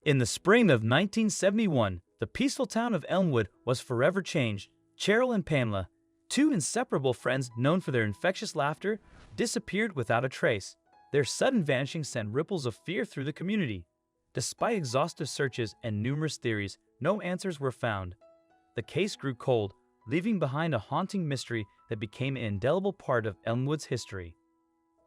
In the spring of 1971, the peaceful town of Elmwood was forever changed. Cheryl and Pamela, two inseparable friends known for their infectious laughter, disappeared without a trace. Their sudden vanishing sent ripples of fear through the community. Despite exhaustive searches and numerous theories, no answers were found. The case grew cold, leaving behind a haunting mystery that became an indelible part of Elmwood's history.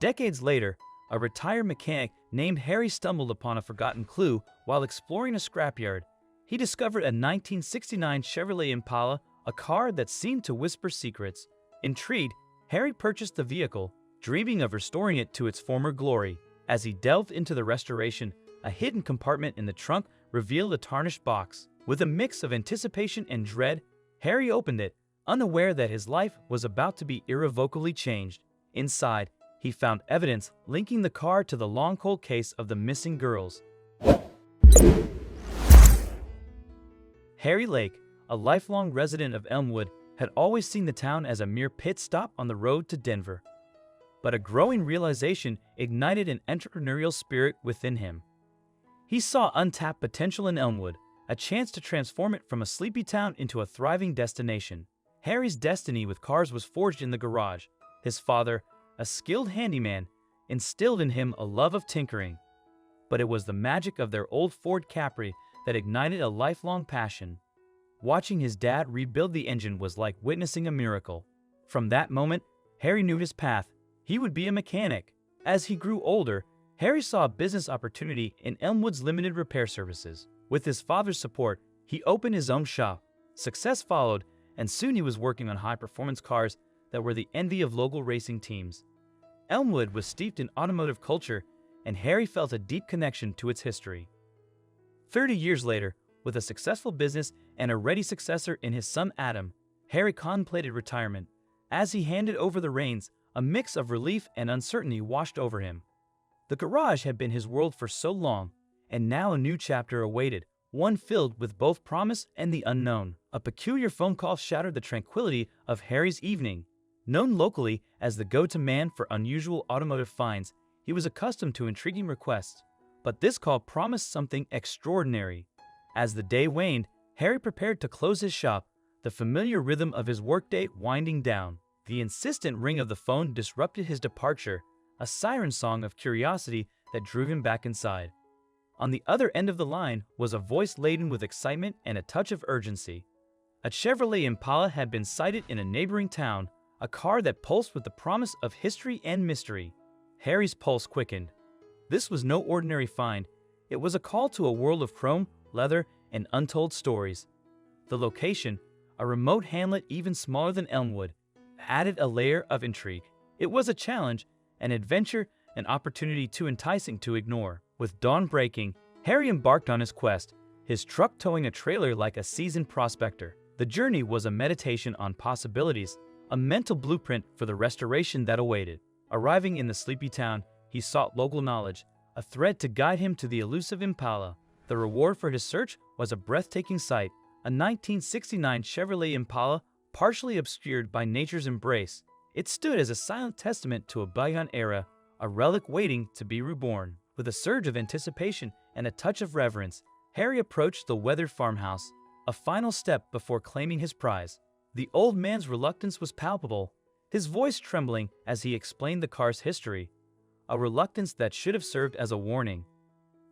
Decades later, a retired mechanic named Harry stumbled upon a forgotten clue while exploring a scrapyard. He discovered a 1969 Chevrolet Impala, a car that seemed to whisper secrets. Intrigued, Harry purchased the vehicle, dreaming of restoring it to its former glory. As he delved into the restoration, a hidden compartment in the trunk revealed a tarnished box. With a mix of anticipation and dread, Harry opened it, unaware that his life was about to be irrevocably changed. Inside, he found evidence linking the car to the long cold case of the missing girls. Harry Lake, a lifelong resident of Elmwood, had always seen the town as a mere pit stop on the road to Denver. But a growing realization ignited an entrepreneurial spirit within him. He saw untapped potential in Elmwood, a chance to transform it from a sleepy town into a thriving destination. Harry's destiny with cars was forged in the garage. His father, a skilled handyman, instilled in him a love of tinkering. But it was the magic of their old Ford Capri that ignited a lifelong passion. Watching his dad rebuild the engine was like witnessing a miracle. From that moment, Harry knew his path. He would be a mechanic. As he grew older, Harry saw a business opportunity in Elmwood's limited repair services. With his father's support, he opened his own shop. Success followed, and soon he was working on high-performance cars that were the envy of local racing teams. Elmwood was steeped in automotive culture, and Harry felt a deep connection to its history. 30 years later, with a successful business and a ready successor in his son Adam, Harry contemplated retirement. As he handed over the reins, a mix of relief and uncertainty washed over him. The garage had been his world for so long, and now a new chapter awaited, one filled with both promise and the unknown. A peculiar phone call shattered the tranquility of Harry's evening. Known locally as the go-to man for unusual automotive finds, he was accustomed to intriguing requests. But this call promised something extraordinary. As the day waned, Harry prepared to close his shop, the familiar rhythm of his workday winding down. The insistent ring of the phone disrupted his departure, a siren song of curiosity that drew him back inside. On the other end of the line was a voice laden with excitement and a touch of urgency. A Chevrolet Impala had been sighted in a neighboring town, a car that pulsed with the promise of history and mystery. Harry's pulse quickened. This was no ordinary find. It was a call to a world of chrome, leather, and untold stories. The location, a remote hamlet even smaller than Elmwood, added a layer of intrigue. It was a challenge, an adventure, an opportunity too enticing to ignore. With dawn breaking, Harry embarked on his quest, his truck towing a trailer like a seasoned prospector. The journey was a meditation on possibilities, a mental blueprint for the restoration that awaited. Arriving in the sleepy town, he sought local knowledge, a thread to guide him to the elusive Impala. The reward for his search was a breathtaking sight, a 1969 Chevrolet Impala partially obscured by nature's embrace. It stood as a silent testament to a bygone era, a relic waiting to be reborn. With a surge of anticipation and a touch of reverence, Harry approached the weathered farmhouse, a final step before claiming his prize. The old man's reluctance was palpable, his voice trembling as he explained the car's history, a reluctance that should have served as a warning.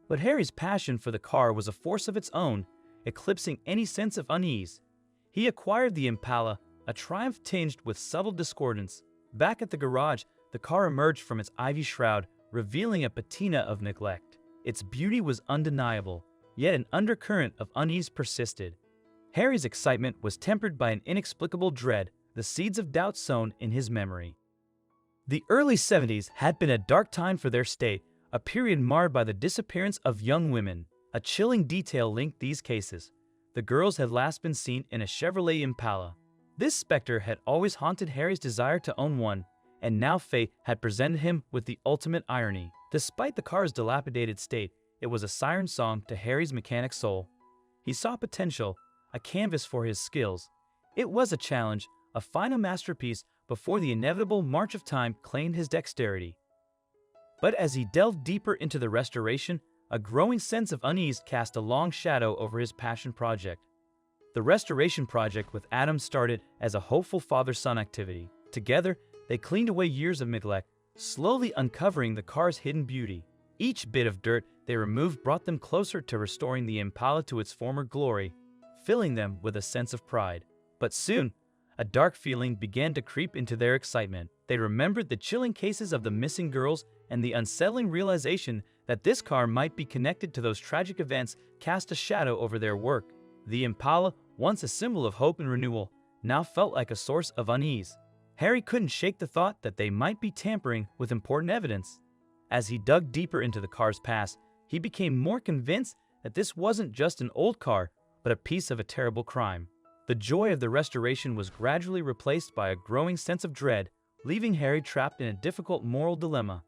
But Harry's passion for the car was a force of its own, eclipsing any sense of unease. He acquired the Impala, a triumph tinged with subtle discordance. Back at the garage, the car emerged from its ivy shroud, revealing a patina of neglect. Its beauty was undeniable, yet an undercurrent of unease persisted. Harry's excitement was tempered by an inexplicable dread, the seeds of doubt sown in his memory. The early 70s had been a dark time for their state, a period marred by the disappearance of young women. A chilling detail linked these cases. The girls had last been seen in a Chevrolet Impala. This specter had always haunted Harry's desire to own one, and now fate had presented him with the ultimate irony. Despite the car's dilapidated state, it was a siren song to Harry's mechanic soul. He saw potential, a canvas for his skills. It was a challenge, a final masterpiece before the inevitable march of time claimed his dexterity. But as he delved deeper into the restoration, a growing sense of unease cast a long shadow over his passion project. The restoration project with Adam started as a hopeful father-son activity. Together, they cleaned away years of neglect, slowly uncovering the car's hidden beauty. Each bit of dirt they removed brought them closer to restoring the Impala to its former glory, filling them with a sense of pride. But soon, a dark feeling began to creep into their excitement. They remembered the chilling cases of the missing girls, and the unsettling realization that this car might be connected to those tragic events cast a shadow over their work. The Impala, once a symbol of hope and renewal, now felt like a source of unease. Harry couldn't shake the thought that they might be tampering with important evidence. As he dug deeper into the car's past, he became more convinced that this wasn't just an old car, but a piece of a terrible crime. The joy of the restoration was gradually replaced by a growing sense of dread, leaving Harry trapped in a difficult moral dilemma.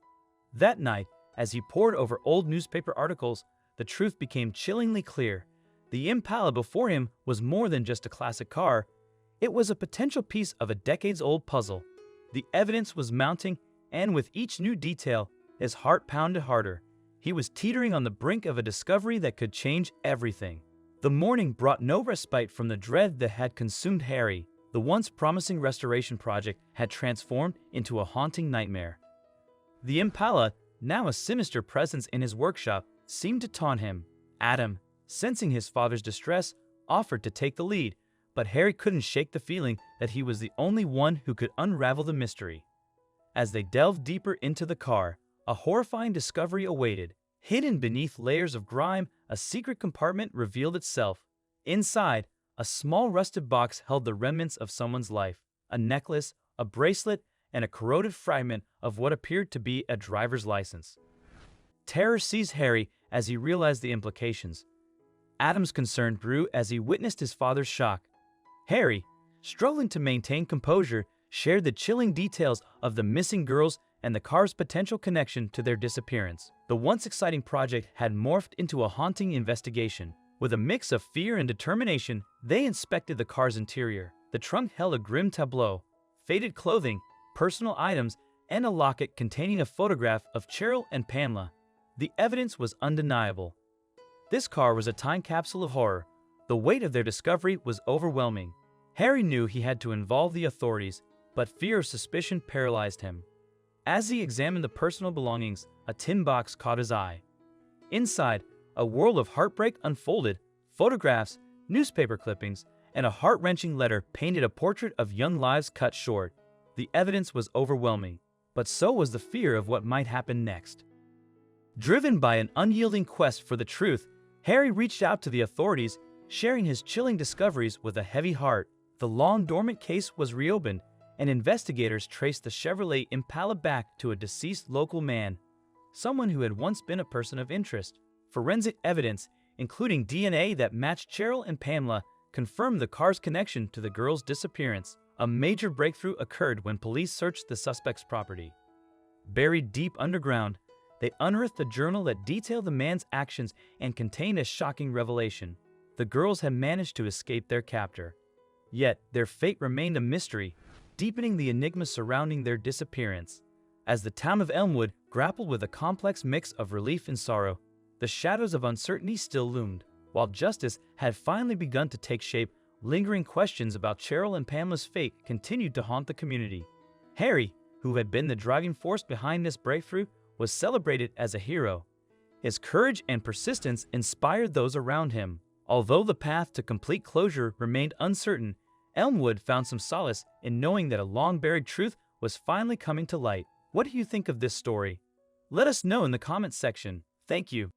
That night, as he pored over old newspaper articles, the truth became chillingly clear. The Impala before him was more than just a classic car. It was a potential piece of a decades-old puzzle. The evidence was mounting, and with each new detail, his heart pounded harder. He was teetering on the brink of a discovery that could change everything. The morning brought no respite from the dread that had consumed Harry. The once promising restoration project had transformed into a haunting nightmare. The Impala, now a sinister presence in his workshop, seemed to taunt him. Adam, sensing his father's distress, offered to take the lead, but Harry couldn't shake the feeling that he was the only one who could unravel the mystery. As they delved deeper into the car, a horrifying discovery awaited. Hidden beneath layers of grime, a secret compartment revealed itself. Inside, a small rusted box held the remnants of someone's life, a necklace, a bracelet, and a corroded fragment of what appeared to be a driver's license. Terror seized Harry as he realized the implications. Adam's concern grew as he witnessed his father's shock. Harry, struggling to maintain composure, shared the chilling details of the missing girls and the car's potential connection to their disappearance. The once exciting project had morphed into a haunting investigation. With a mix of fear and determination, they inspected the car's interior. The trunk held a grim tableau, faded clothing, personal items, and a locket containing a photograph of Cheryl and Pamela. The evidence was undeniable. This car was a time capsule of horror. The weight of their discovery was overwhelming. Harry knew he had to involve the authorities, but fear of suspicion paralyzed him. As he examined the personal belongings, a tin box caught his eye. Inside, a world of heartbreak unfolded. Photographs, newspaper clippings, and a heart-wrenching letter painted a portrait of young lives cut short. The evidence was overwhelming, but so was the fear of what might happen next. Driven by an unyielding quest for the truth, Harry reached out to the authorities, sharing his chilling discoveries with a heavy heart. The long-dormant case was reopened, and investigators traced the Chevrolet Impala back to a deceased local man, someone who had once been a person of interest. Forensic evidence, including DNA that matched Cheryl and Pamela, confirmed the car's connection to the girls' disappearance. A major breakthrough occurred when police searched the suspect's property. Buried deep underground, they unearthed a journal that detailed the man's actions and contained a shocking revelation. The girls had managed to escape their captor. Yet, their fate remained a mystery, deepening the enigma surrounding their disappearance. As the town of Elmwood grappled with a complex mix of relief and sorrow, the shadows of uncertainty still loomed. While justice had finally begun to take shape, lingering questions about Cheryl and Pamela's fate continued to haunt the community. Harry, who had been the driving force behind this breakthrough, was celebrated as a hero. His courage and persistence inspired those around him. Although the path to complete closure remained uncertain, Elmwood found some solace in knowing that a long-buried truth was finally coming to light. What do you think of this story? Let us know in the comments section. Thank you.